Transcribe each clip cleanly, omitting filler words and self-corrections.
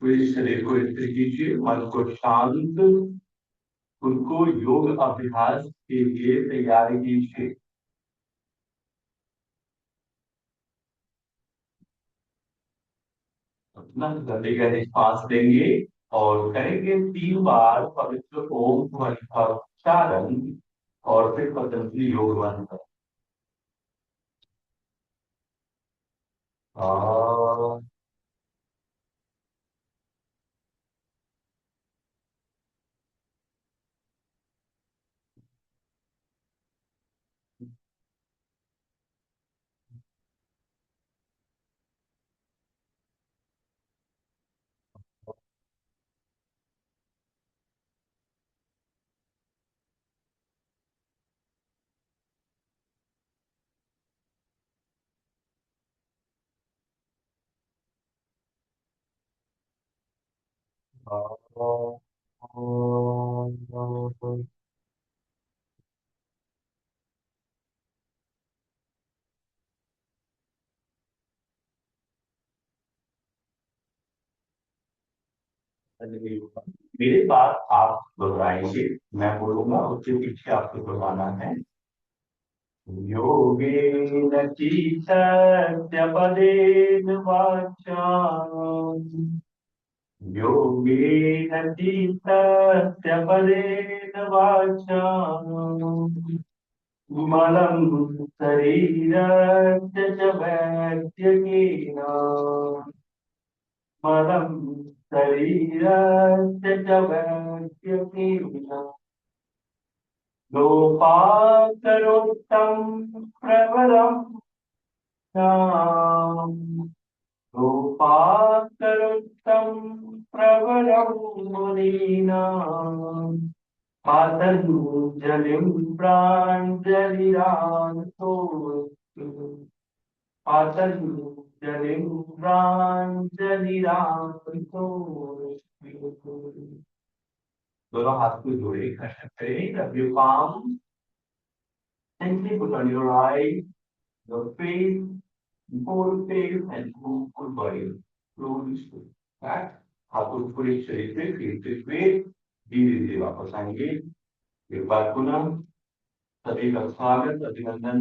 पूरे शरीर को स्थिर कीजिए, मन को शांत, उनको योग अभ्यास के लिए तैयार कीजिए। अपना गहरे गहरे सांस लेंगे और करेंगे 3 बार पवित्र ओम ध्वनि का उच्चारण और फिर पतंजलि योग मंत्र। आ, आ, मेरे पास आप दोहराएंगे, मैं बोलूंगा उसके पीछे आपको दोहराना है। योगेन चित्तस्य वाचा, योगेन चित्तस्य वाचा, मलं शरीरस्य च वैद्यकेन, मलं शरीरस्य च वैद्यकेन लोपाकरोत्तं प्रबलम् रूपाकरोत्तं प्रबलं मुनीनां पातञ्जलिं प्राञ्जलिरानतो, पातञ्जलिं प्राञ्जलिरानतो। दोनों हाथ को जोड़े खड़े करें, rub your palm, gently put on your eyes, your face, whole face and whole body. Slowly, slowly. Back. हाथों को पूरे शरीर पे फेरते हुए धीरे धीरे वापस आएंगे। एक बार पुनः सभी का स्वागत, अभिनंदन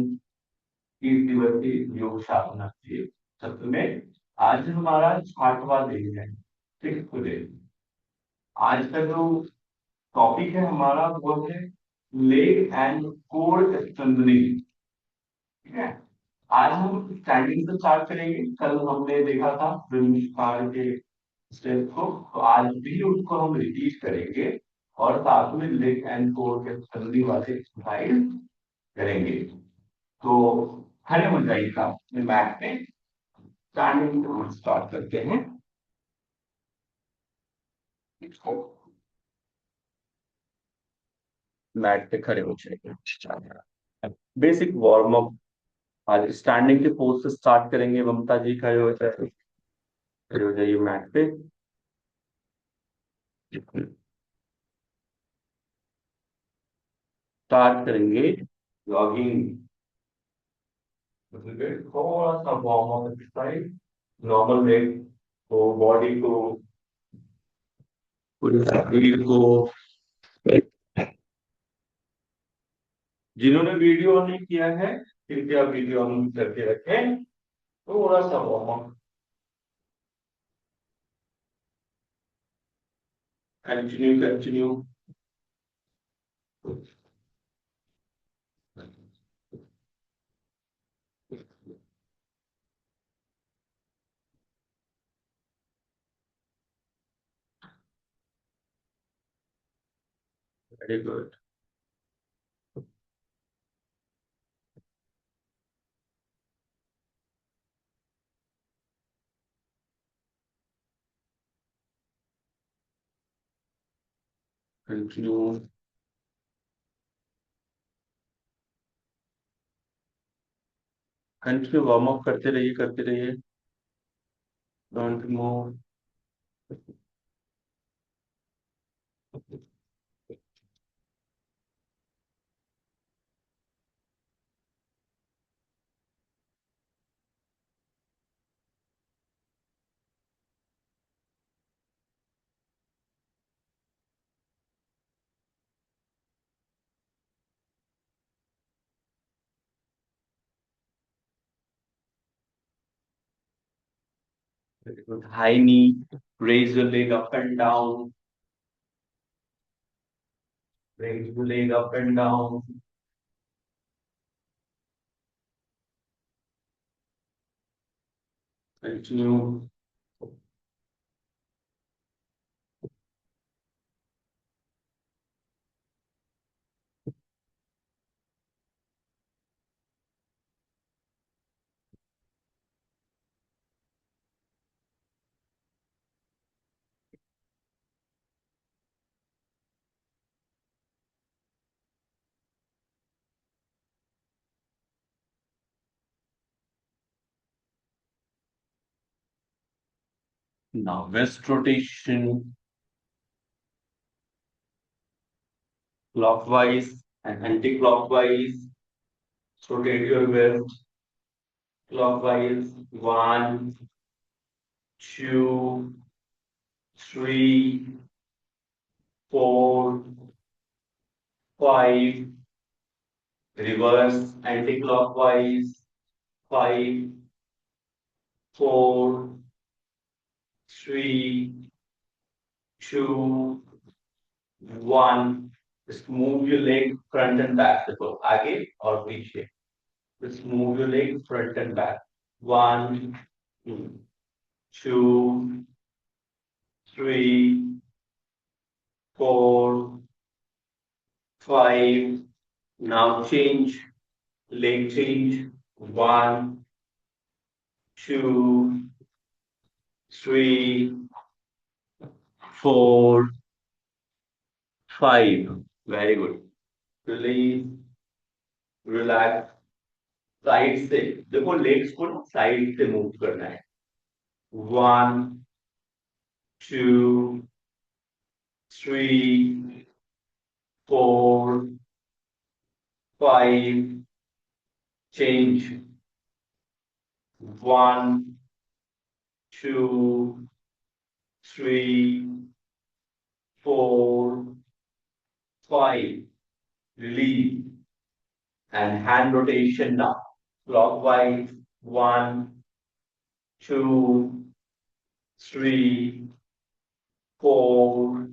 इस दिवसीय योग साधना के सत्र में। आज हमारा 6वां दिन है, 6th डे। आज का जो टॉपिक है हमारा वो है लेग एंड कोर स्ट्रेंथनिंग। ठीक है, आज हम स्टैंडिंग से स्टार्ट करेंगे। कल हमने देखा था विभिन्न के स्टेप को, तो आज भी उसको हम रिपीट करेंगे और साथ में लेग एंड कोर के स्ट्रेंथनिंग वाले एक्सरसाइज करेंगे। तो खड़े हो जाइएगा अपने मैट पे, स्टैंडिंग से स्टार्ट करते हैं। मैट पे खड़े हो जाइए। बेसिक वार्म अप आज स्टैंडिंग के पोज से स्टार्ट करेंगे। ममता जी खड़े हो जाए, खड़े हो जाइए मैट पे। स्टार्ट करेंगे जॉगिंग। थोड़ा सा warm up exercise, normal leg को, बॉडी को, पूरे शरीर को। जिन्होंने वीडियो ऑन नहीं किया है कृपया वीडियो ऑन करके रखें। थोड़ा सा warm up, continue continue. Very good. Continue. Continue warm up करते रहिए, करते रहिए। Don't move. Good. High knee. Raise your leg up and down. Raise your leg up and down. Continue. Now wrist rotation, clockwise and anti-clockwise. Rotate your wrist clockwise. One, two, three, four, five. Reverse anti-clockwise. Five, four, three, two, one. Just move your leg front and back. देखो आगे और पीछे. Just move your leg front and back. One, two, three, four, five. Now change. Leg change. One, two, three, four, five. Very good. Release, relax. Side से देखो legs को ना side से move करना है. One, two, three, four, five. Change. One, two, three, four, five. Release. And hand rotation now. Clockwise. One, two, three, four,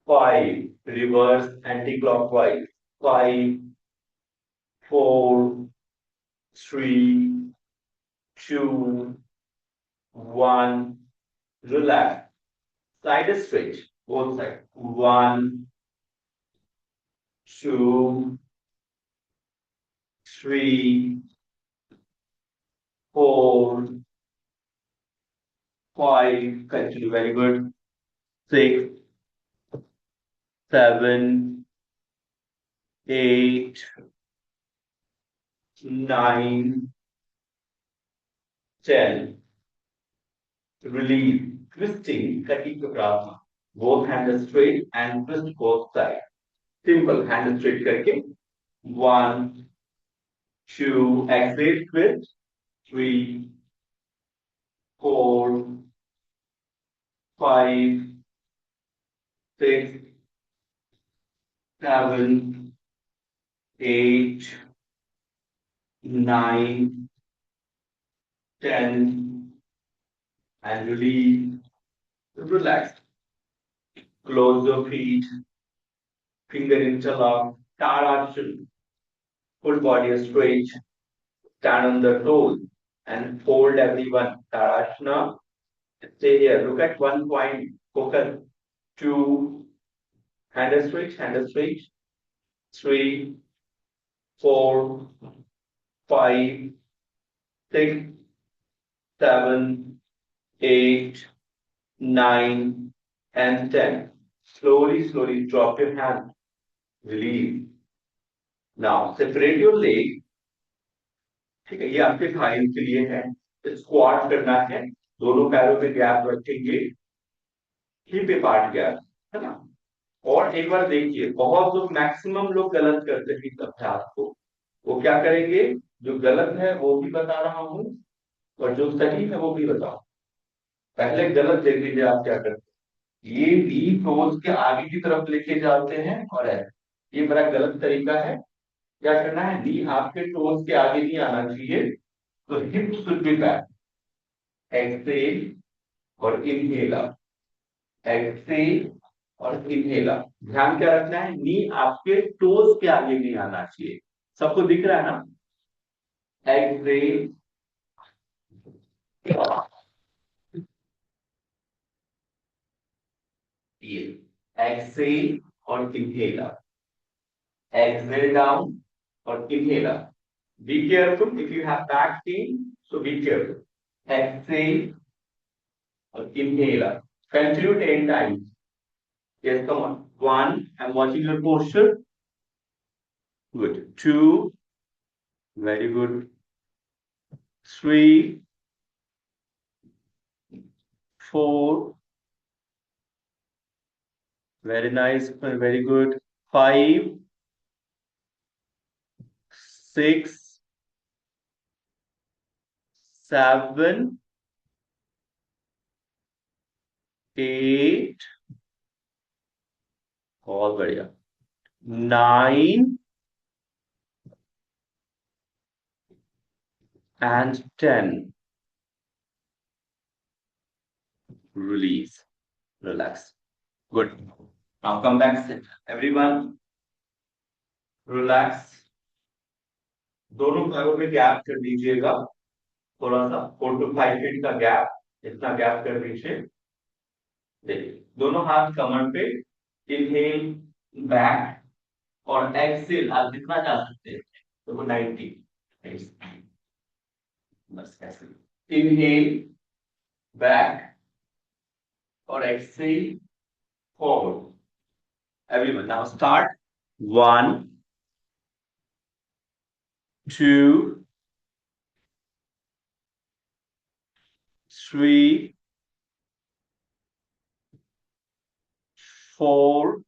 five. Reverse anti-clockwise. Five, four, three, two, one. Relax. Side stretch. Both sides. One, two, three, four, five. Continue. Very good. Six, seven, eight, nine, 10. Release. Twisting, cutting the plasma. Both hands straight and twist both sides. Simple. Hand straight करके. One, two, exhale, twist. Three, four, five, six, seven, eight, nine, 10, and release. Relax. Close your feet. Finger interlock. Tadasana. Full body straight. Stand on the toes and fold everyone. Tadasana. Stay here. Look at one point. Focus. Two. Hand straight. Hand straight. Three. Four. Five. Six. Seven. Eight. Nine. And 10. Slowly, slowly drop your hand. Release. Now separate your leg. ठीक है, ये आपके Thai के लिए है. Squat करना है. दोनों पैरों में गैप रखेंगे. Hip apart gap. है ना. और एक बार देखिए, बहुत लोग मैक्सिमम लोग गलत करते हैं इस अभ्यास को. वो क्या करेंगे? जो गलत है वो भी बता रहा हूँ और जो सही है वो भी बताओ. पहले गलत देख लीजिए आप क्या करते हैं. ये नी टोज के आगे की तरफ लेके जाते हैं और ये बड़ा गलत तरीका है. क्या करना है? नी आपके टोज के आगे नहीं आना चाहिए. तो hip should be back. Exhale और इनहेलर, एक्सेल और इनहेलर। ध्यान क्या रखना है, नी आपके टोज के आगे नहीं आना चाहिए। सबको दिख रहा है ना? एक्सेल, ये एक्सेल और inhaler, exhale down or inhaler. Be careful if you have back pain, so be careful. Exhale or inhaler. Continue 10 times. Yes, come on. 1, I'm watching your posture. Good. 2, very good. 3, 4, very nice, very good. 5, 6, 7, 8, बहुत बढ़िया, 9 and 10. Release, relax. Good. Now come back, sit. Everyone, relax. दोनों पैरों में gap कर दीजिएगा, थोड़ा सा 4 to 5 feet का गैप, इतना गैप कर दीजिए। देखिए, दोनों हाथ कमर पे, इनहेल बैक और एक्सेल आप जितना जा सकते हैं, तो 90, बस ऐसे। इनहेल बैक और exhale forward. Everyone now start. 1, 2, 3, 4,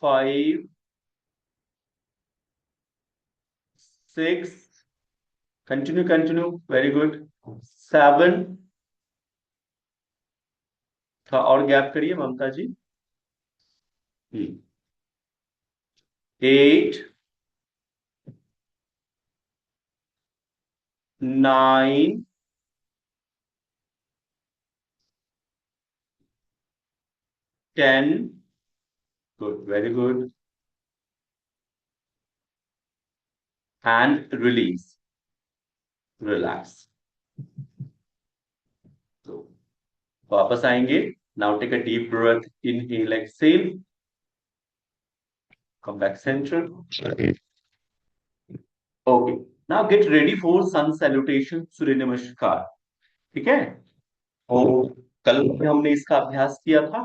5, 6, continue, very good. 7, थोड़ा और गैप करिए ममता जी। 8, 9, 10, good, very good. And release, relax. So वापस आएंगे। Now take a deep breath, inhale, exhale, come back center. Okay, now get ready for sun salutation, सूर्य नमस्कार। ठीक है? और कल हमने इसका अभ्यास किया था,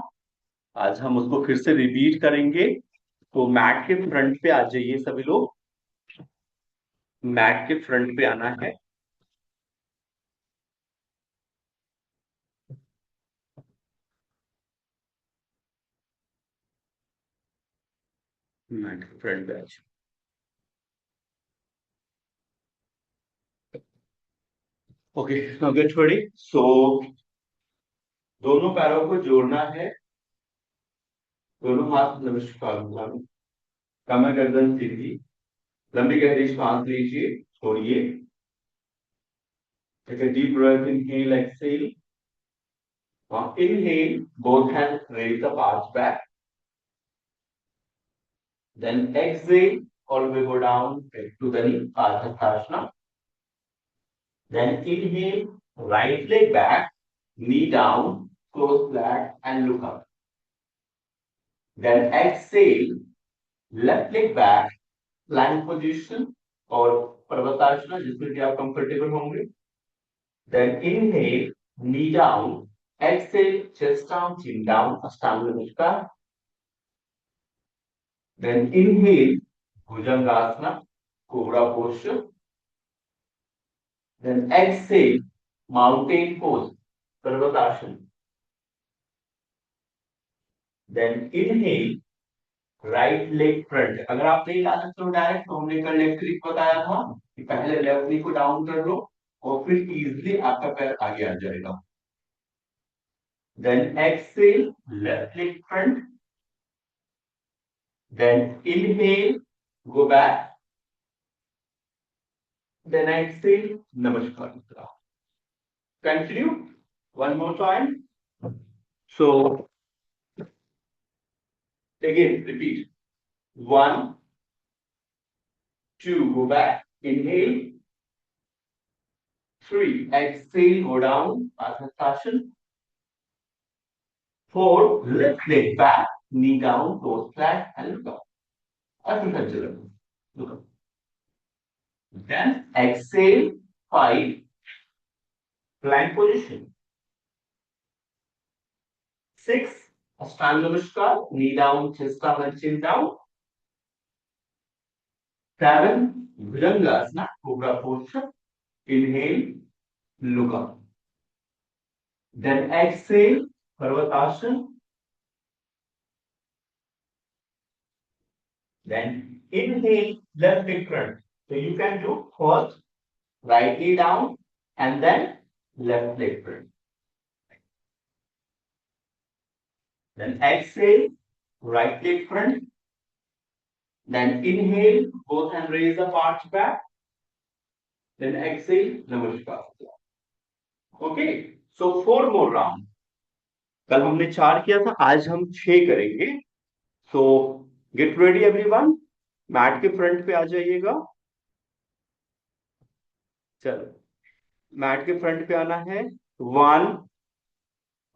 आज हम उसको फिर से रिपीट करेंगे। तो मैट के फ्रंट पे आ जाइए सभी लोग, मैट के फ्रंट पे आना है। मैट के फ्रंट पे आ जाइए। Okay, now get ready. So दोनों पैरों को जोड़ना है, दोनों हाथ नमस्कार, कमर गर्दन सीधी, लंबी गहरी सांस लीजिए, छोड़िए। Take a deep breath, inhale, exhale. Now inhale, both hands raise the arch back. Then exhale, all the way go down to the knee, Ardha. Then inhale, right leg back, knee down, close flat and look up. Then exhale, left leg back, plank position और पर्वतासना जिसमें कि आप comfortable होंगे। Then inhale, knee down, exhale, chest down, chin down, Ashtanga Namaskar. Then inhale, Bhujangasana, Cobra posture. Then exhale, mountain pose, Parvatasana. Then inhale, right leg front. अगर आप नहीं ला सकते हो डायरेक्ट, तो हमने कल लेफ्ट लीग बताया था कि पहले लेफ्ट लीग को डाउन कर लो और फिर इजीली आपका पैर आगे आ जाएगा। Then exhale, left leg front, then inhale, go back, Then exhale, Namaskar Mudra. Continue one more time. So again, repeat. One, two, go back. Inhale. Three, exhale, go down. Padmasana. Four, lift leg back, knee down, toes flat, and look up. Arjun Pendulum. Look up. Then exhale, five, plank position. Six, Ashtanga Namaskar, knee down, chest up, and chin down. Seven, Bhujangasana, Cobra posture. Inhale, look up. Then exhale, Parvatasana. Then inhale, left leg front. So you can do first right knee down and then left leg front. Then exhale, right leg front. Then inhale, both hands raise the arch back. Then exhale, Namaskar. Okay, so four more round. कल हमने चार किया था, आज हम छह करेंगे. So get ready everyone, mat के फ्रंट पे आ जाइएगा. चलो मैट के फ्रंट पे आना है. वन,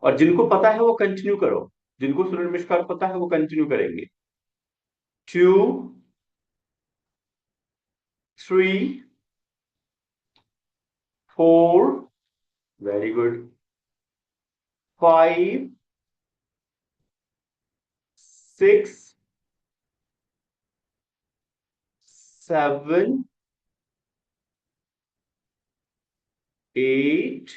और जिनको पता है वो कंटिन्यू करो. जिनको सूर्य नमस्कार पता है वो कंटिन्यू करेंगे. Two, three, four, very good. Five, six, seven, eight,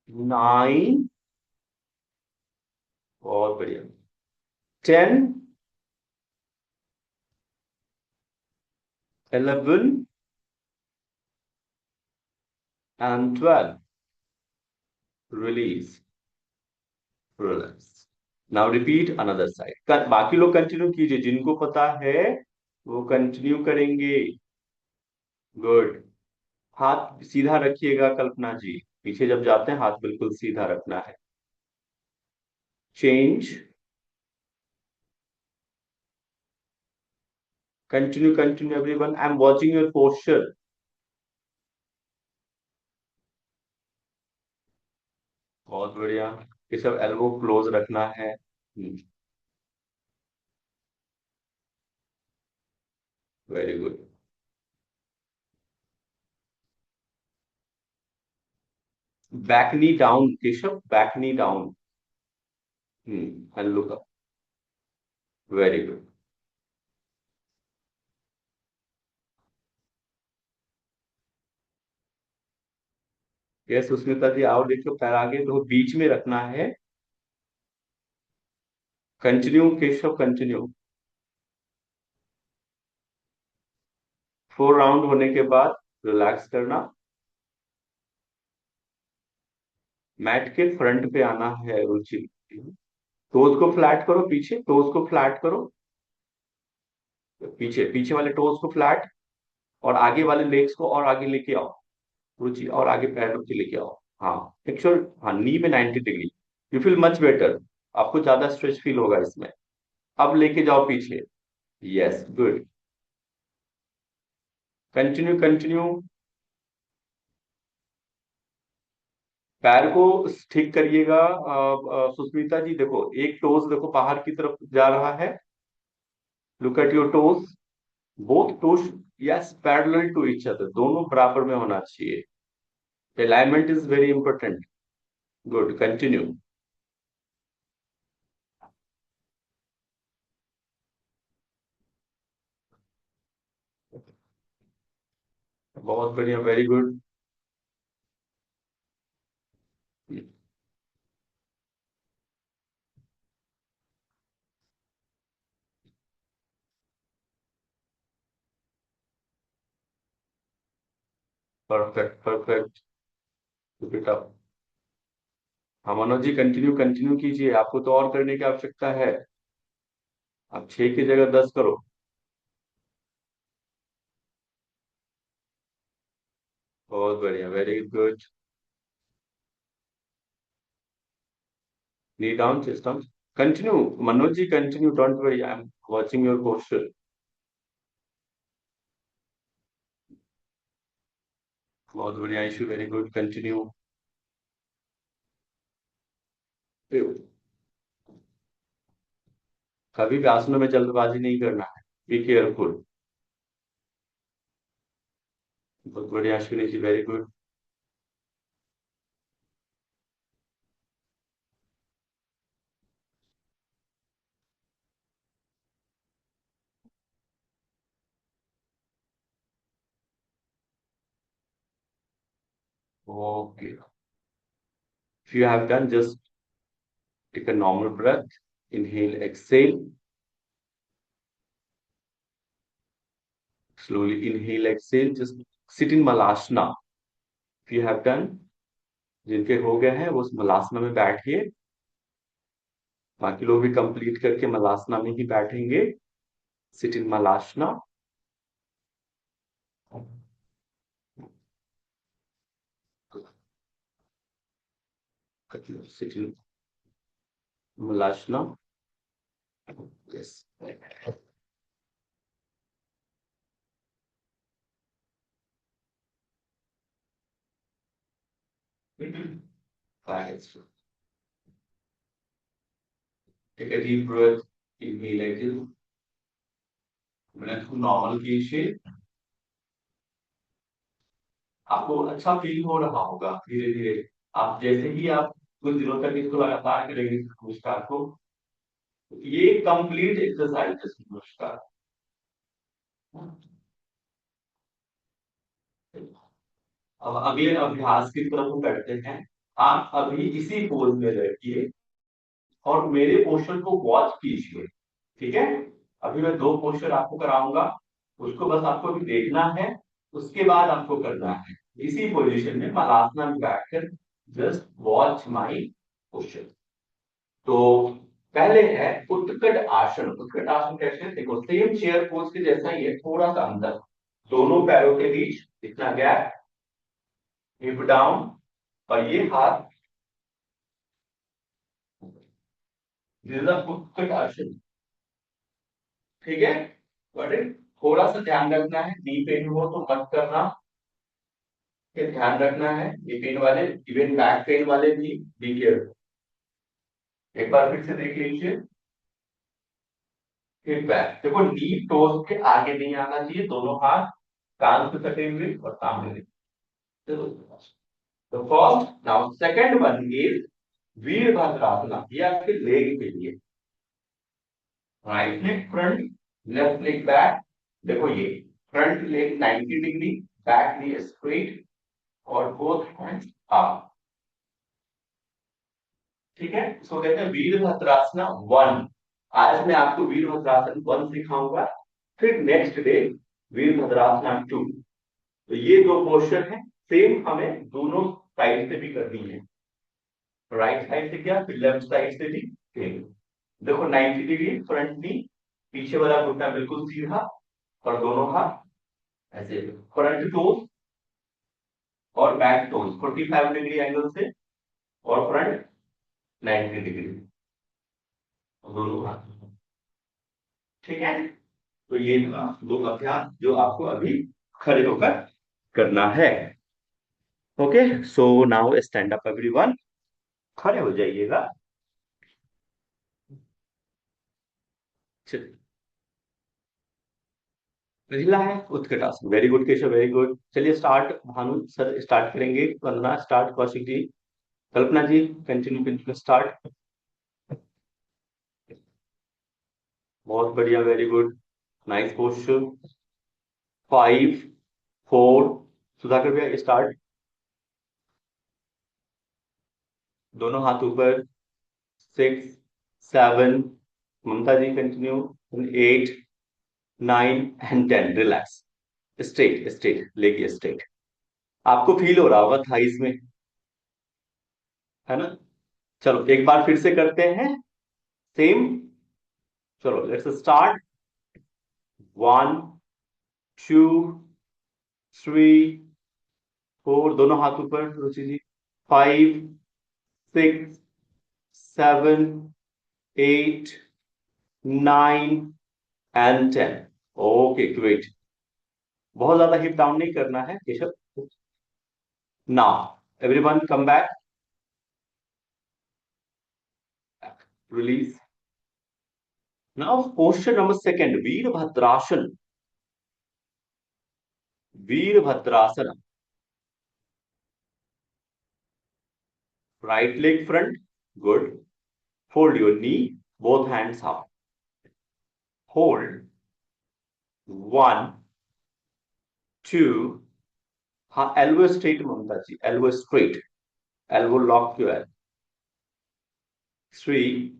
nine, बहुत बढ़िया. 10, 11 and 12. Release. Relax. Now repeat another side. बाकी लोग कंटिन्यू कीजिए, जिनको पता है वो कंटिन्यू करेंगे. गुड. हाथ सीधा रखिएगा कल्पना जी. पीछे जब जाते हैं हाथ बिल्कुल सीधा रखना है. Change. Continue everyone. I am watching your posture. बहुत बढ़िया. ये सब एल्बो क्लोज रखना है. Very good. Back knee down, Keshav. Back knee down. And look up. Very good. Yes Susmita ji आओ, देखो पैर आगे तो बीच में रखना है. Continue Keshav, continue. 4 राउंड होने के बाद रिलैक्स करना. मैट के फ्रंट पे आना है रुचि. टोज को फ्लैट करो, पीछे टोज को फ्लैट करो. पीछे पीछे वाले टोज को फ्लैट, और आगे वाले लेग्स को और आगे लेके आओ रुचि, और आगे पैर रुचि लेके आओ. हाँ एक श्योर. हाँ नी में 90 degree. You feel much better. आपको ज्यादा स्ट्रेच फील होगा इसमें. अब लेके जाओ पीछे. Yes good. Continue continue. पैर को ठीक करिएगा. सुस्मिता जी देखो, एक टोज देखो बाहर की तरफ जा रहा है. Look at your toes. Both toes yes parallel to each other, दोनों बराबर में होना चाहिए. Alignment is very important. Good. Continue. बहुत बढ़िया. Very good. Perfect perfect. बेटा. हाँ मनोज जी कंटिन्यू कंटिन्यू कीजिए, आपको तो और करने की आवश्यकता है. आप 6 की जगह 10 करो. बहुत बढ़िया, very good. Knee down, chest down. Continue Manoj ji, continue, don't worry, I am watching your posture. बहुत बढ़िया इशू, वेरी गुड, कंटिन्यू। कभी भी आसनों में जल्दबाजी नहीं करना है, बी केयरफुल। बहुत बढ़िया Ashwini ji, very good. Okay, if you have done, just take a normal breath, inhale, exhale, slowly inhale, exhale, just sit in malasana। if you have done, जिनके हो गए हैं वो उस मलासना में बैठिए। बाकी लोग भी कंप्लीट करके मलासना में ही बैठेंगे। Sit in Malasana. Sit in Malasana. Yes. Take a deep breath, inhale, exhale. Breath को नॉर्मल कीजिए। आपको अच्छा फील हो रहा होगा धीरे धीरे। आप जैसे ही आप कुछ दिनों तक इसको लगातार करेंगे नमस्कार को, ये कंप्लीट एक्सरसाइज है नमस्कार। अब अगले अभ्यास की तरफ हम बढ़ते हैं। आप अभी इसी पोज में रहिए और मेरे पोस्टर को वॉच कीजिए। ठीक है, अभी मैं दो पोस्टर आपको कराऊंगा, उसको बस आपको अभी देखना है। उसके बाद आपको करना है इसी पोजीशन में मलासना में बैठकर जस्ट वॉच माई पोस्टर। तो पहले है उत्कट आसन। उत्कट आसन कैसे, देखो सेम चेयर पोज के जैसा ही है, थोड़ा सा अंदर दोनों पैरों के बीच इतना गैप, हिप डाउन, और ये हाथ, उत्कट आसन। ठीक है, बट थोड़ा सा ध्यान रखना है, नी पेन हो तो मत करना। ये ध्यान रखना है, नी पेन वाले, इवन बैक पेन वाले भी बी केयरफुल। एक बार फिर से देख लीजिए। फिर बैक देखो, नी टोस के आगे नहीं आना चाहिए, दोनों हाथ कान से सटे हुए और सामने देखिए। तो first, now second one is Virabhadrasana. ये आपके लेग के लिए, right leg front, left leg back. देखो ये front leg 90 degree, back knee straight, और बोथ हैंड्स अप। ठीक है, इसको कहते हैं वीरभद्रासना वन। आज मैं आपको वीरभद्रासन वन सिखाऊंगा, फिर नेक्स्ट डे वीरभद्रासना टू। तो ये दो पोस्चर है, सेम हमें दोनों साइड से भी करनी है। राइट साइड से क्या, फिर लेफ्ट साइड से भी सेम। देखो 90 डिग्री फ्रंट नी, पीछे वाला घुटना बिल्कुल सीधा, और दोनों हाथ ऐसे, फ्रंट टोज और बैक टोज 45 डिग्री एंगल से, और फ्रंट 90 डिग्री, दोनों हाथ। ठीक है, तो ये दो अभ्यास जो आपको अभी खड़े होकर करना है। Okay, so now stand up everyone. खड़े हो जाइएगा। पहला है Utkata asana, very good Keshav, very good. चलिए स्टार्ट, भानु सर स्टार्ट करेंगे, Vandana start, Kaushik ji, Kalpana ji continue, continue start. बहुत बढ़िया, very good, nice posture. 5, 4, Sudhakar भैया स्टार्ट। दोनों हाथ ऊपर। 6, 7, Mamta ji continue. 8, 9 and 10, relax. Straight straight लेके स्ट्रेट। आपको फील हो रहा होगा थाइस में, है ना। चलो एक बार फिर से करते हैं, सेम। चलो लेट्स स्टार्ट। 1, 2, 3, 4, दोनों हाथ ऊपर रुचि जी, 5, 6, 7, 8, 9 एंड 10। Okay great. बहुत ज्यादा हिप डाउन नहीं करना है Keshav. Now everyone come back, release. Now question number second, Virabhadrasana. Virabhadrasana, right leg front, good. Fold your knee, both hands up. Hold, 1, 2, हाँ elbow straight Mamata ji, elbow straight, elbow lock your 3,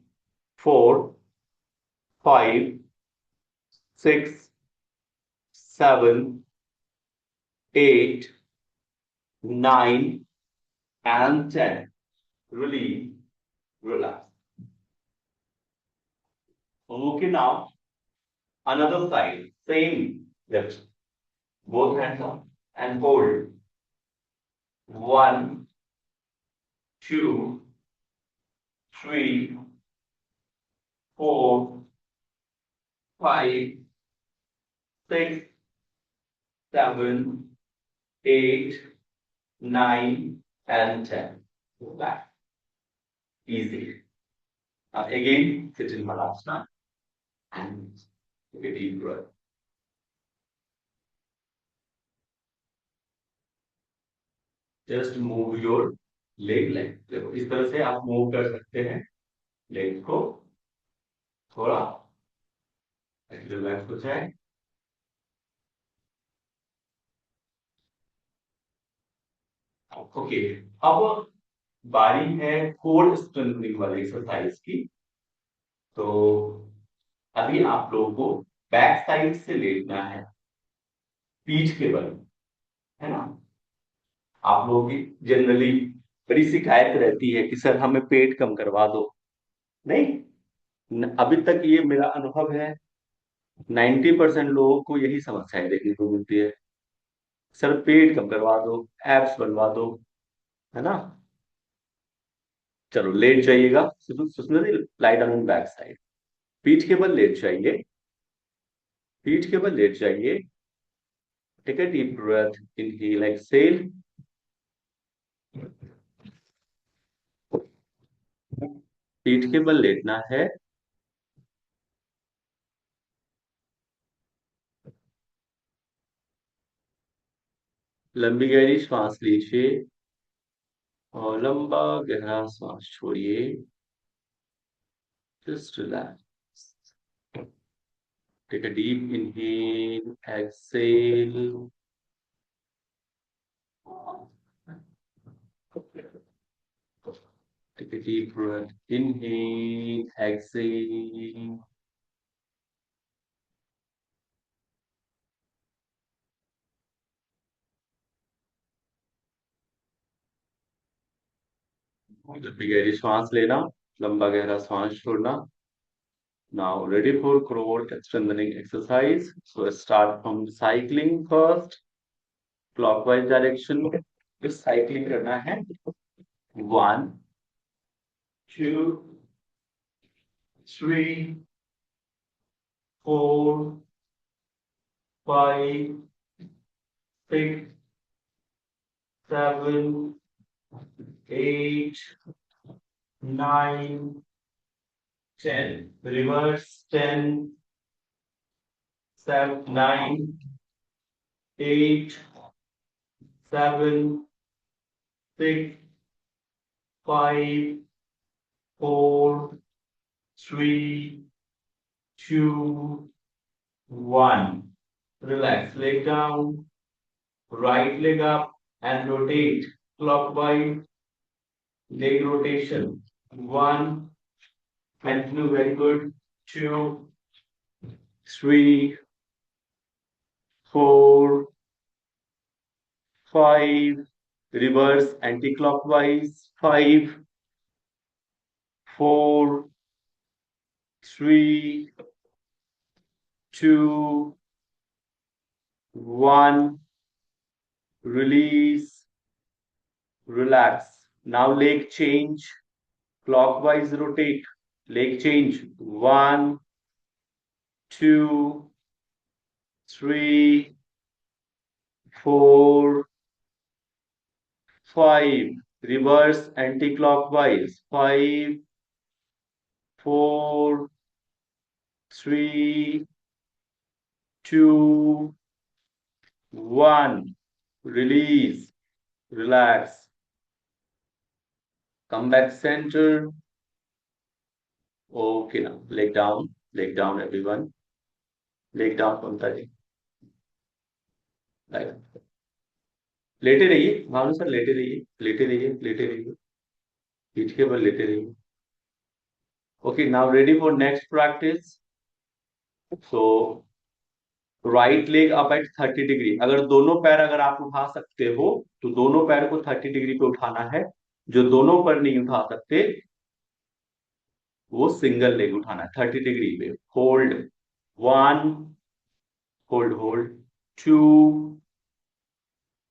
4, 5, 6, 7, 8, 9 and 10. Release, relax. Okay, now another side, same left, both hands up and hold, 1, 2, 3, 4, 5, 6, 7, 8, 9 and 10. Go back. Easy. Now again, sit in Malasana and take a deep breath. Just move your leg. देखो इस तरह से आप move कर सकते हैं leg को, थोड़ा रिलैक्स हो जाए। ओके, अब बारी है कोर स्ट्रेंथनिंग वाली एक्सरसाइज की। तो अभी आप लोगों को बैक साइड से लेटना है, पीठ के बल, है ना। आप लोगों की जनरली बड़ी शिकायत रहती है कि सर हमें पेट कम करवा दो। नहीं, अभी तक ये मेरा अनुभव है, 90% लोगों को यही समस्याएं देखने को मिलती है, सर पेट कम करवा दो, एब्स बनवा दो, है ना। चलो लेट जाइएगा, Sushma ji, lie down back side, पीठ के बल लेट जाइए, पीठ के बल लेट जाइए। Take a deep breath, inhale exhale, पीठ के बल लेटना है। लंबी गहरी श्वास लीजिए और लंबा गहरा सांस छोड़िए। Just relax, take a deep inhale exhale, take a deep breath, inhale, exhale. लंबी गहरी श्वास लेना, लंबा गहरा सांस छोड़ना। Now ready for core strengthening exercise. So start from cycling first, clockwise direction. Just cycling करना है। 1, 2, 3, 4, 5, 6, 7, 8, 9, 10. Reverse 10, 7, 9, 8, 7, 6, 5, 4, 3, 2, 1. Relax, leg down, right leg up and rotate clockwise, leg rotation. 1, continue, very good. 2, 3, 4, 5, reverse anti-clockwise. 5, 4, 3, 2, 1. Release. Relax. Now leg change. Clockwise rotate. Leg change. 1, 2, 3, 4, 5. Reverse anti-clockwise. 5, 4, 3, 2, 1. Release. Relax. Come back center. Okay now. Leg down. Leg down, everyone. Leg down, Mamta ji. Right. लेटे रहिए Bhanu sir, लेटे रहिए, लेटे रहिए, लेटे रहिए, पीठ के बल लेटे रहिए. Okay, now ready for next practice. So right leg up at 30 degree. अगर दोनों पैर अगर आप उठा सकते हो तो दोनों पैर को 30 डिग्री पे उठाना है. जो दोनों पैर नहीं उठा सकते वो सिंगल लेग उठाना है 30 डिग्री पे. Hold. 1, hold hold. 2,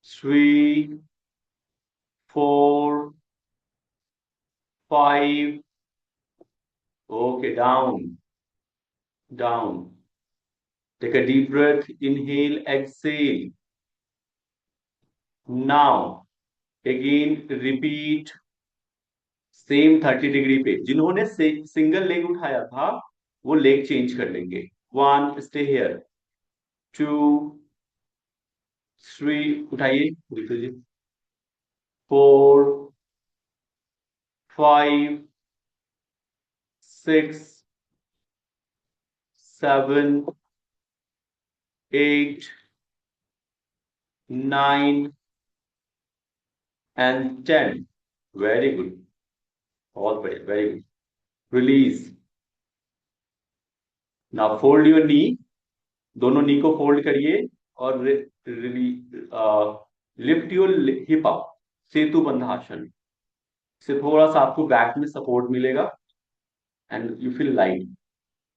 3, 4, 5. Okay, down down. Take a deep breath. Inhale, exhale. Now, again, repeat. Same 30 degree पे. जिन्होंने सिंगल लेग उठाया था वो लेग चेंज कर लेंगे. 1, स्टे हियर. 2, 3, उठाइए बिल्कुल जी. 4, 5, 6, 7, 8, 9 and 10. Very good. All right, very good. Release. Now fold your knee. दोनों नी को फोल्ड करिए और lift your hip up. Setu Bandhasana से थोड़ा सा आपको बैक में सपोर्ट मिलेगा and you feel light.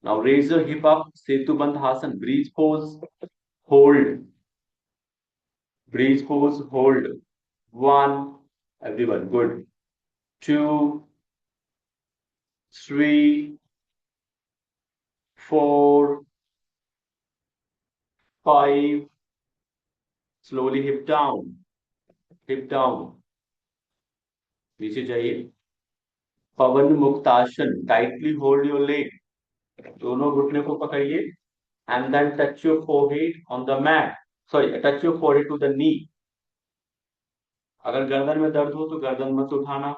Now raise your hip up. Setu Bandhasana. Bridge pose. Hold. Bridge pose. Hold. 1, everyone, good. 2, 3, 4, 5. slowly hip down. Hip down. नीचे जाइए. Pavan Muktasana. Tightly hold your leg. दोनों घुटने को पकड़िए and then touch your forehead on the mat. Sorry, touch your forehead to the knee. अगर गर्दन में दर्द हो तो गर्दन मत उठाना.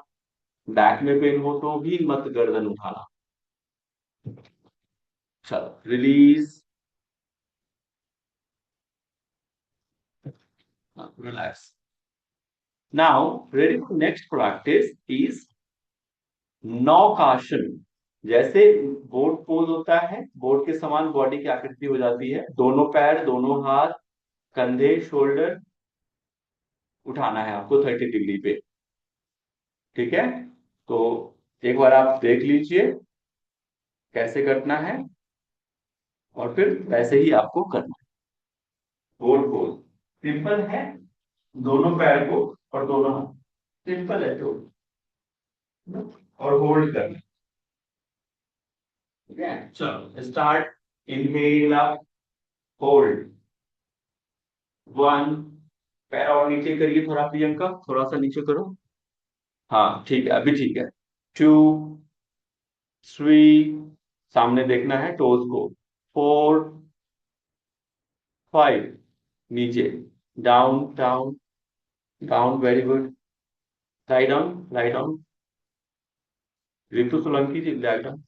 बैक में पेन हो तो भी मत गर्दन उठाना. चलो, release. Relax. Now ready for next practice is Naukasana. जैसे बोट पोज होता है, बोट के समान बॉडी की आकृति हो जाती है. दोनों पैर, दोनों हाथ, कंधे, शोल्डर उठाना है आपको 30 डिग्री पे. ठीक है, तो एक बार आप देख लीजिए कैसे करना है और फिर वैसे ही आपको करना है. बोट पोज सिंपल है. दोनों पैर को और दोनों हाथ. सिंपल है तो. और होल्ड करना. ठीक है, चलो स्टार्ट. Inhale up. होल्ड. 1. पैर और नीचे करिए थोड़ा प्रियंका, थोड़ा सा नीचे करो. हाँ ठीक है, अभी ठीक है. 2, 3. सामने देखना है टोज को. 4, 5. नीचे. Down down down. Very good. lie down, lie down. Ritu Solanki ji, lie down.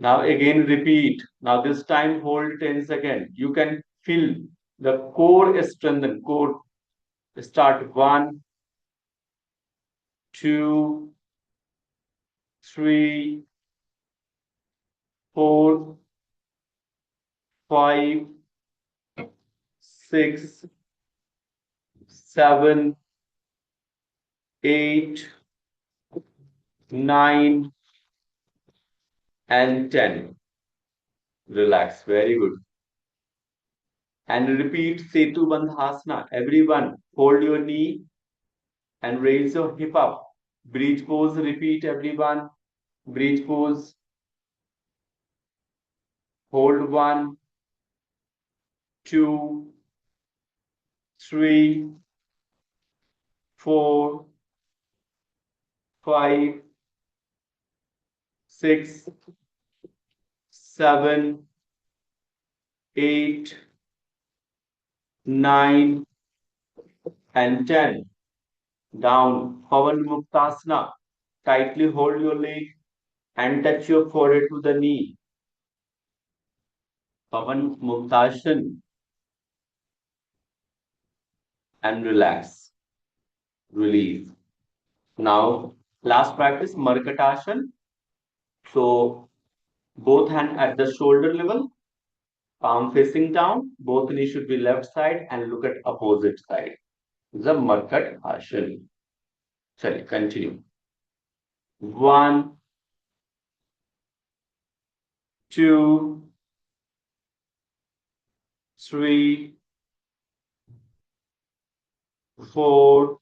Now again repeat. Now this time hold 10 seconds. You can feel the core strengthen. Core. Start. 1, 2, 3, 4, 5, 6, 7, 8, 9 and 10. Relax. Very good. And repeat Setu Bandhasana. Everyone, hold your knee and raise your hip up. Bridge pose, repeat everyone. Bridge pose. Hold one, two, three, four, five, six, seven, eight, nine, and 10. Down. Pavan Muktasana. Tightly hold your leg and touch your forehead to the knee. Pavan Muktasana and relax. Release. Now, last practice, Markatasana. So, both hand at the shoulder level, palm facing down, both knees should be left side and look at opposite side. The Markat Asana. Sorry, continue. One, two, three, four,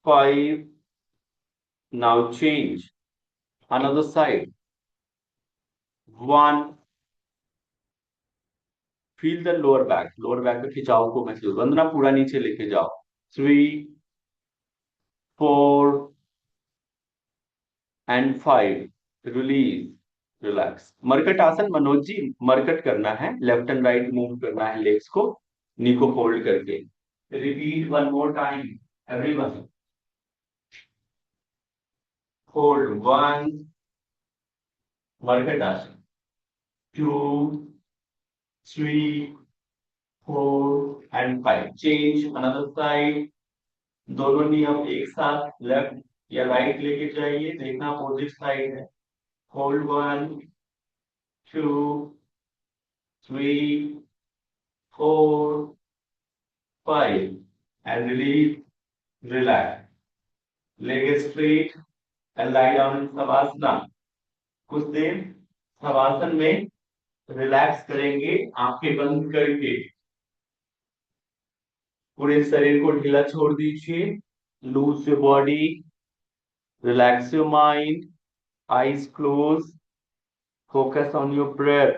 five. Now change. Another side. One. Feel the lower back. Lower back पे खिंचाव को महसूस. वंदना पूरा नीचे लेके जाओ. 3, 4, and 5. Release. Relax. मरकट आसन मनोज जी मरकट करना है. लेफ्ट एंड राइट मूव करना है लेग्स को. नी को होल्ड करके. Repeat one more time. Everyone. Hold. 1. मरकट आसन. 2, 3, 4, and 5. Change. Another side. दोनों नियम एक साथ लेफ्ट या राइट लेके जाइए. देखना अपोजिट साइड है. Hold 1, 2, 3, 4, 5, and release. Relax. Leg straight and lie down in savasana. कुछ देर सवासन में रिलैक्स करेंगे आंखें बंद करके. पूरे शरीर को ढीला छोड़ दीजिए. Lose your body. Relax your mind. Eyes closed. Focus on your breath.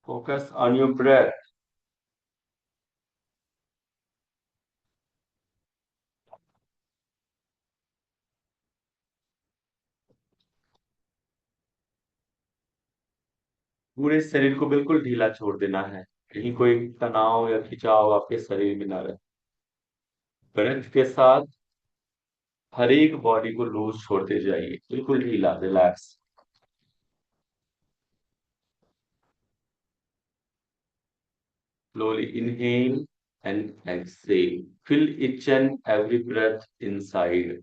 Focus on your breath. पूरे शरीर को बिल्कुल ढीला छोड़ देना है. कहीं कोई तनाव या खिंचाव आपके शरीर में ना रहे. ब्रेथ के साथ हर एक बॉडी को लूज छोड़ते जाइए. बिल्कुल ढीला. Relax. Slowly inhale and exhale. Feel each and every breath inside.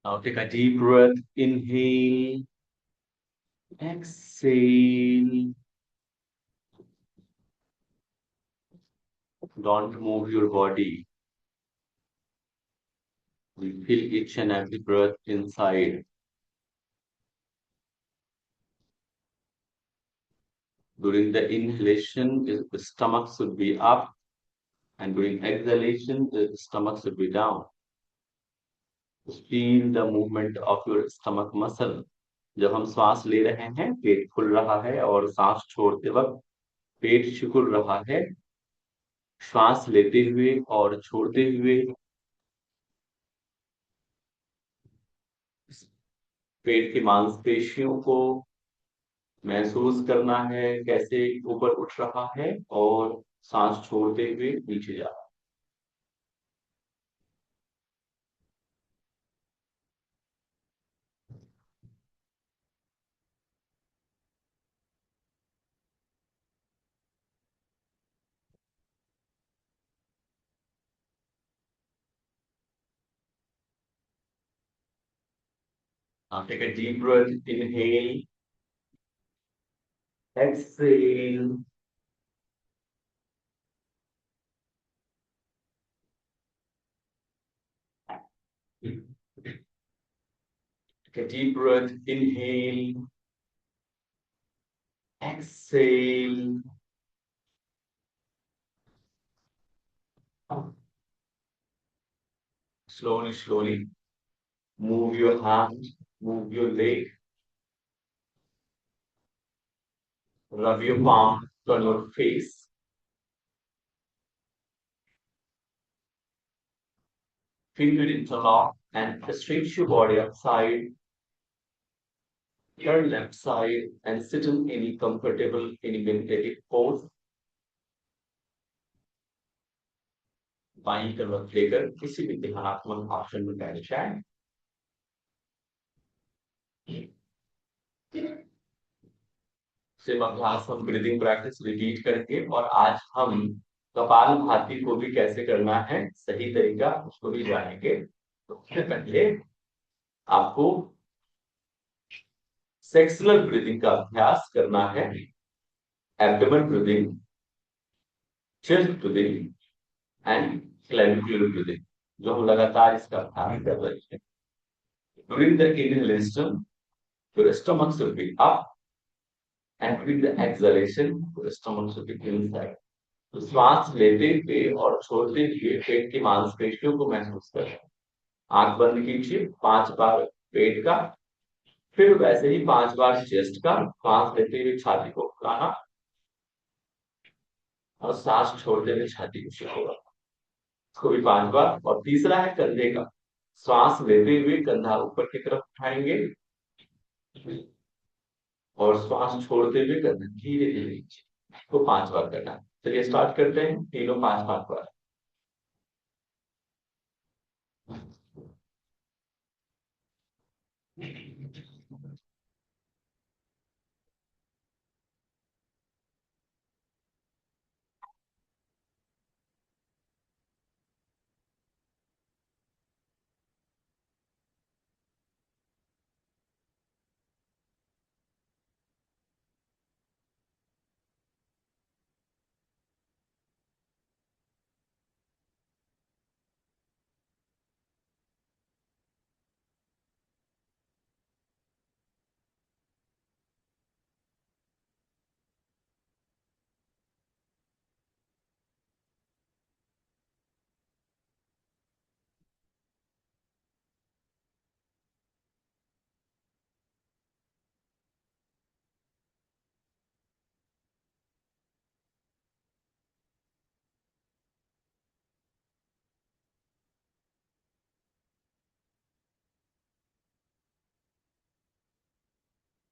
Now take a deep breath. Inhale. Exhale. Don't move your body. We feel each and every breath inside. During the inhalation, the stomach should be up, and during exhalation, the stomach should be down. Feel the movement of your stomach muscle. जब हम श्वास ले रहे हैं पेट फूल रहा है, और सांस छोड़ते वक्त पेट सिकुड़ रहा है। श्वास लेते हुए और छोड़ते हुए पेट की मांसपेशियों को महसूस करना है, कैसे ऊपर उठ रहा है और सांस छोड़ते हुए नीचे जा रहा है। Take a deep breath, inhale, exhale. Take a deep breath, inhale, exhale. Slowly, slowly move your hand, move your leg, rub your palm on your face. Finger interlock and stretch your body upside, turn left side and sit in any comfortable, any meditative pose. By करवट लेकर किसी भी ध्यानात्मक आसन में बैठ जाए। सिर्फ अभ्यास हम ब्रीदिंग प्रैक्टिस रिपीट करेंगे, और आज हम कपालभाति को भी कैसे करना है सही तरीका उसको भी जानेंगे। तो उससे पहले आपको सेक्सुअल ब्रीदिंग का अभ्यास करना है। Abdomen breathing, chest breathing and clavicular breathing, जो हम लगातार इसका अभ्यास कर रहे हैं। During the inhalation, your stomach should be up, and during the exhalation, your stomach should be inside. तो श्वास लेते हुए और छोड़ते हुए पेट की मांसपेशियों को महसूस करें। आंख बंद कीजिए 5 बार पेट का, फिर वैसे ही 5 बार चेस्ट का। श्वास लेते हुए छाती को फुलाना और सांस छोड़ते हुए छाती को सिकोड़ना, इसको भी 5 बार। और तीसरा है कंधे का। श्वास लेते हुए कंधा ऊपर की तरफ उठाएंगे और श्वास छोड़ते हुए कंधा धीरे धीरे नीचे, इसको 5 बार करना है। चलिए स्टार्ट करते हैं, तीनों 5 5 बार।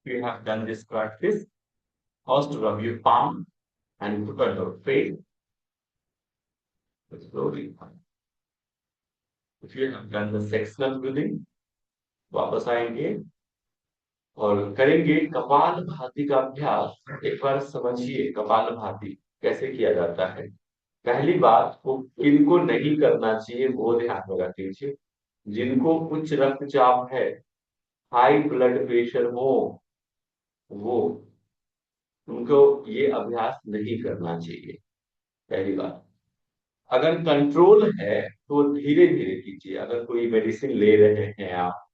You have done this practice. First, rub your palm and put on your face slowly. If you have done the sectional breathing, वापस आएंगे और करेंगे कपाल भाती का अभ्यास। एक बार समझिए कपाल भाती कैसे किया जाता है। पहली बात को किनको नहीं करना चाहिए वो ध्यान में रख लीजिए। जिनको उच्च रक्तचाप है, हाई ब्लड प्रेशर हो, वो उनको ये अभ्यास नहीं करना चाहिए। पहली बात। अगर कंट्रोल है तो धीरे धीरे कीजिए। अगर कोई मेडिसिन ले रहे हैं आप,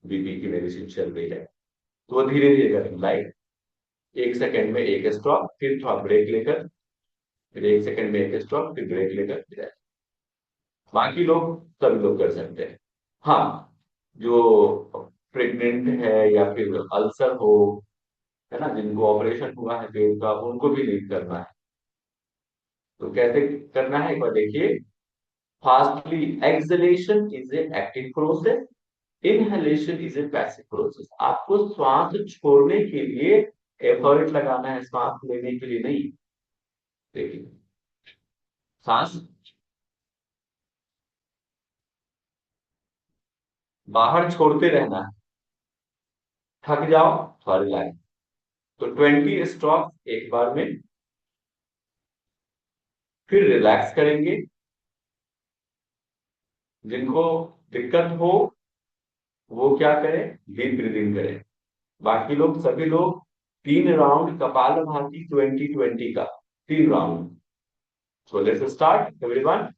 बीपी की मेडिसिन चल रही है, तो वो धीरे धीरे करें। लाइक 1 सेकंड में एक स्टॉप, फिर थोड़ा ब्रेक लेकर, फिर 1 सेकंड में एक स्टॉप, फिर ब्रेक लेकर, फिर बाकी लोग सभी लोग कर सकते हैं। हाँ, जो प्रेग्नेंट है या फिर अल्सर हो, है ना, जिनको ऑपरेशन हुआ है पेट का, उनको भी नहीं करना है। तो कैसे करना है एक बार देखिए। Fastly acceleration is a active process, inhalation is a passive process. आपको श्वास छोड़ने के लिए एफर्ट लगाना है, श्वास लेने के लिए नहीं। देखिए, सांस बाहर छोड़ते रहना है। थक जाओ, थोड़ा रिलैक्स। तो 20 स्टॉप एक बार में, फिर रिलैक्स करेंगे। जिनको दिक्कत हो वो क्या करें, डीप ब्रीदिंग करें। बाकी लोग, सभी लोग 3 राउंड कपालभाति 20-20 का, 3 round. So let's start everyone.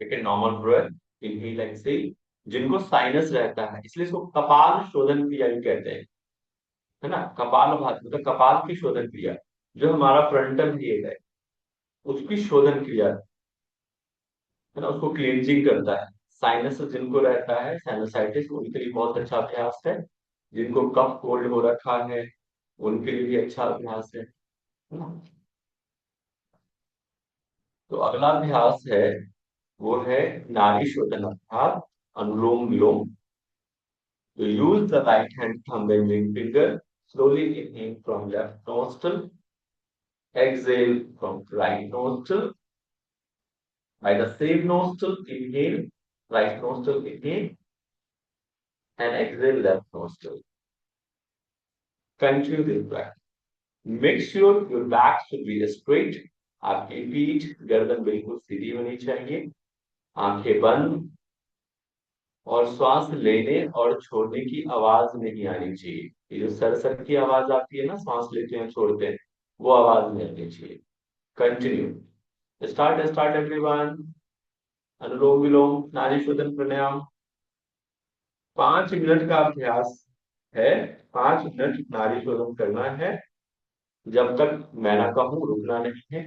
ठीक है, नॉर्मल ब्रेथ, इनहेल एक्सहेल। जिनको साइनस रहता है, इसलिए इसको कपाल शोधन क्रिया भी कहते हैं, है ना। कपाल भाती मतलब कपाल की शोधन क्रिया, जो हमारा फ्रंटल हेड है उसकी शोधन क्रिया, है ना, उसको क्लींजिंग करता है। साइनस जिनको रहता है, साइनसाइटिस, उनके लिए बहुत अच्छा अभ्यास है। जिनको कफ कोल्ड हो रखा है उनके लिए भी अच्छा अभ्यास है ना। तो अगला अभ्यास है, वो है नाड़ी शोधन अभ्यास, अनुलोम विलोम। तो use the right hand thumb and ring finger. Slowly inhale from left nostril, exhale from right nostril. By the same nostril, inhale, right nostril inhale, and exhale left nostril. Continue this practice. Make sure your back should be straight. आपकी पीठ गर्दन बिल्कुल सीधी होनी चाहिए। आंखें बंद, और श्वास लेने और छोड़ने की आवाज नहीं आनी चाहिए। ये जो सर सर की आवाज आती है ना, श्वास लेते हैं छोड़ते हैं, वो आवाज नहीं आनी चाहिए। Continue, start start everyone. Anulom Vilom, Nadi Shodhan प्राणायाम, 5 मिनट का अभ्यास है। 5 मिनट नाड़ी शोधन करना है, जब तक मैं ना कहूं रुकना नहीं है।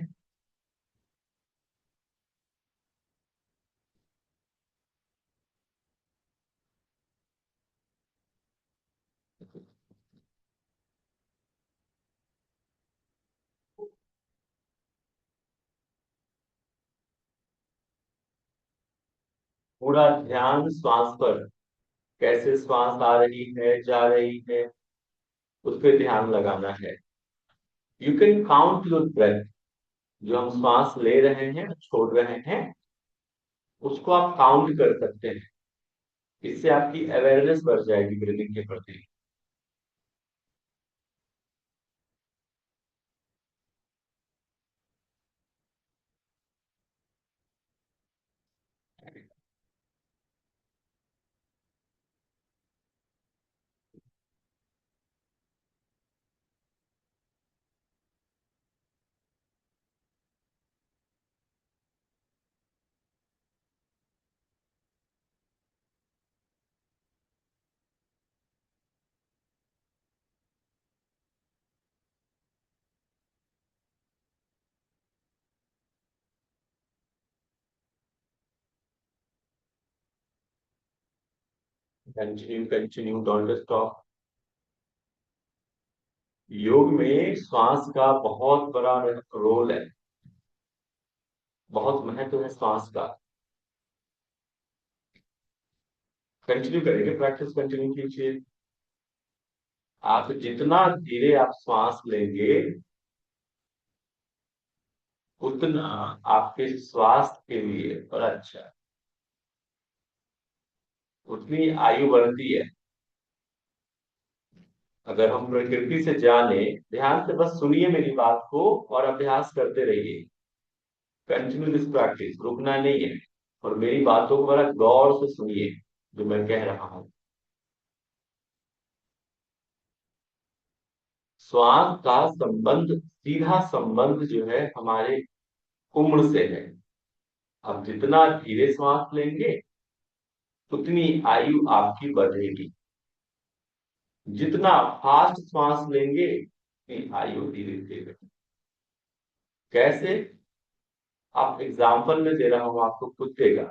पूरा ध्यान श्वास पर, कैसे श्वास आ रही है जा रही है, उस पर ध्यान लगाना है। You can count your breath, जो हम श्वास ले रहे हैं छोड़ रहे हैं, उसको आप काउंट कर सकते हैं। इससे आपकी अवेयरनेस बढ़ जाएगी ब्रीदिंग के प्रति। Continue continue, don't stop. योग में श्वास का बहुत बड़ा रोल है। बहुत महत्व है श्वास का। कंटिन्यू करेंगे, प्रैक्टिस कंटिन्यू कीजिए। आप जितना धीरे आप श्वास लेंगे, उतना आपके स्वास्थ्य के लिए और अच्छा, उतनी आयु बढ़ती है। अगर हम प्रकृति से जाने, ध्यान से बस सुनिए मेरी बात को और अभ्यास करते रहिए। कंटिन्यू दिस प्रैक्टिस, रुकना नहीं है। और मेरी बातों को बड़ा गौर से सुनिए जो मैं कह रहा हूँ। श्वास का संबंध, सीधा संबंध जो है हमारे उम्र से है। आप जितना धीरे श्वास लेंगे, उतनी आयु आपकी बढ़ेगी। जितना फास्ट सांस लेंगे, उतनी आयु धीरे धीरे बढ़ेगी। कैसे? आप एग्जाम्पल में दे रहा हूं आपको कुत्ते का।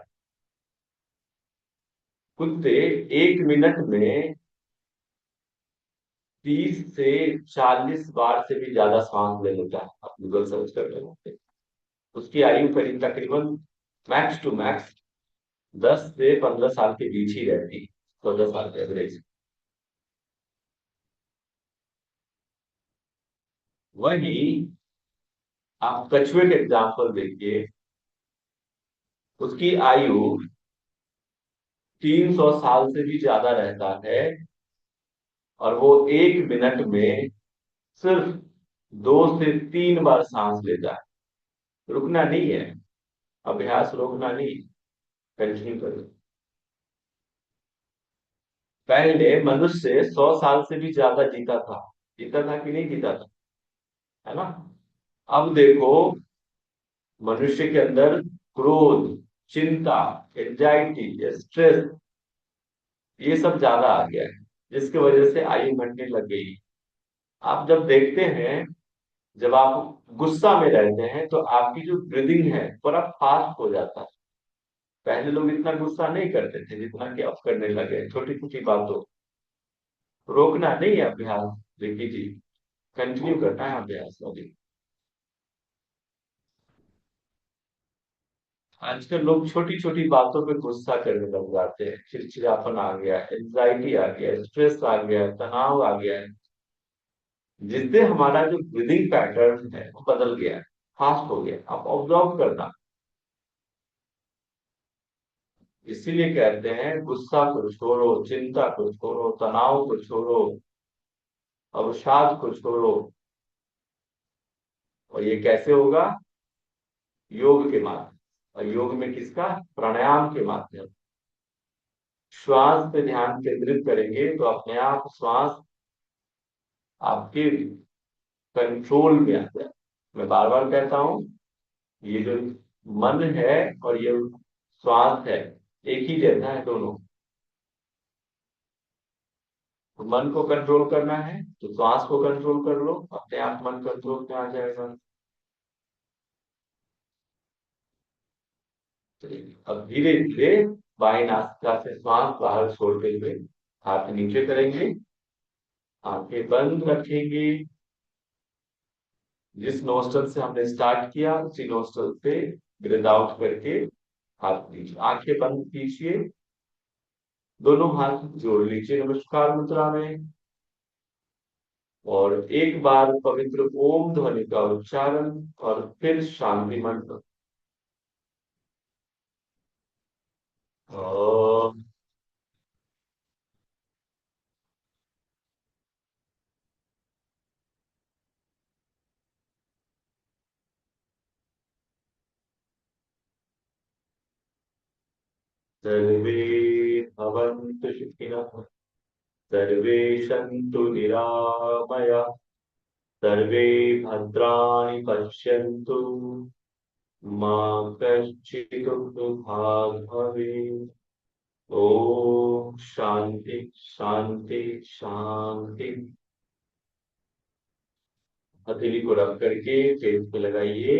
कुत्ते 1 मिनट में 30 से 40 बार से भी ज्यादा सांस ले लेता है। आप गूगल सर्च कर लेंगे। उसकी आयु करीब तकरीबन मैक्स टू मैक्स 10 से 15 साल के बीच ही रहती, 14 साल के एवरेज। वही आप कछुए के एग्जाम्पल देखिए, उसकी आयु 300 साल से भी ज्यादा रहता है, और वो 1 मिनट में सिर्फ 2 से 3 बार सांस लेता है। रुकना नहीं है, अभ्यास रोकना नहीं, कंटिन्यू करो। पहले मनुष्य 100 साल से भी ज्यादा जीता था कि नहीं जीता था, है ना? अब देखो, मनुष्य के अंदर क्रोध, चिंता, एंजाइटी, स्ट्रेस, ये सब ज्यादा आ गया है, जिसकी वजह से आयु घटने लग गई। आप जब देखते हैं, जब आप गुस्सा में रहते हैं तो आपकी जो ब्रीदिंग है पूरा फास्ट हो जाता है। पहले लोग इतना गुस्सा नहीं करते थे जितना कि अब करने लगे, छोटी छोटी बातों। रोकना नहीं है अभ्यास। देखिए जी, कंटिन्यू करना है अभ्यास अभी। आजकल लोग छोटी छोटी बातों पे गुस्सा करने लग जाते हैं, चिड़चिड़ापन आ गया, एंजाइटी आ गया, स्ट्रेस आ गया, तनाव आ गया है, जिससे हमारा जो ब्रीदिंग पैटर्न है वो बदल गया है, फास्ट हो गया। आप ऑब्जर्व करना। इसीलिए कहते हैं गुस्सा को छोड़ो, चिंता को छोड़ो, तनाव को छोड़ो, अवसाद को छोड़ो। और ये कैसे होगा? योग के माध्यम। और योग में किसका? प्राणायाम के माध्यम। श्वास पे ध्यान केंद्रित करेंगे तो अपने आप श्वास आपके कंट्रोल में आता है। मैं बार बार कहता हूँ, ये जो मन है और ये श्वास है, एक ही जैसा है दोनों। तो मन को कंट्रोल करना है तो श्वास को कंट्रोल कर लो, अपने आप मन कंट्रोल में आ जाएगा। अब धीरे धीरे बाएं नासिका से श्वास बाहर छोड़ते हुए हाथ नीचे करेंगे, आंखें बंद रखेंगे। जिस नोस्टल से हमने स्टार्ट किया उसी नोस्टल से ब्रीथ आउट करके हाथ नीचे, आंखें बंद कीजिए, दोनों हाथ जोड़ लीजिए नमस्कार मुद्रा में। और एक बार पवित्र ओम ध्वनि का उच्चारण और फिर शांति मंत्र। ओम। सर्वे भवन्तु सुखिनः, सर्वे सन्तु निरामया, सर्वे भद्राणि पश्यन्तु, मा कश्चित् दुःखभाग् भवेत्। ओम शांति शांति शांति। हथेली को रख करके फेस पे लगाइए।